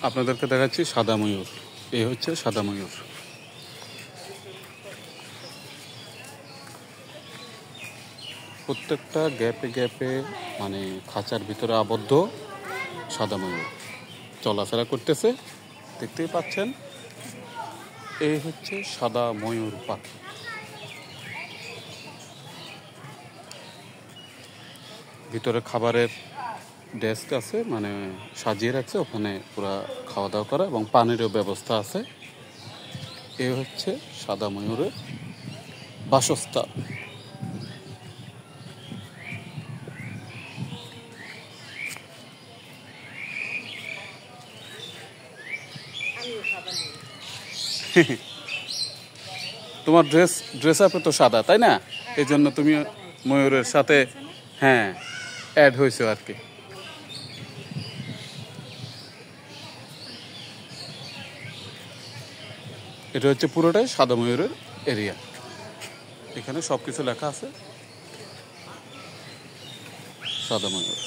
আপনাদেরকে দেখাচ্ছি সাদা ময়ূর। এই হচ্ছে সাদা ময়ূর। প্রত্যেকটা গ্যাপে গ্যাপে মানে খাঁচার ভিতরে আবদ্ধ সাদা ময়ূর চলাফেরা করতেছে, দেখতেই পাচ্ছেন। এই হচ্ছে সাদা ময়ূর পাখি। ভিতরে খাবারের ডেস্ক আছে, মানে সাজিয়ে রাখছে, ওখানে পুরা খাওয়া দাওয়া করা এবং পানিরও ব্যবস্থা আছে। এই হচ্ছে সাদা ময়ূরের বাসস্থান। তোমার ড্রেস আপে তো সাদা, তাই না? এই জন্য তুমি ময়ূরের সাথে হ্যাঁ অ্যাড হয়েছে আর কি। এটা হচ্ছে পুরোটাই সাদা ময়ূরের এরিয়া। এখানে সবকিছু লেখা আছে সাদা ময়ূর।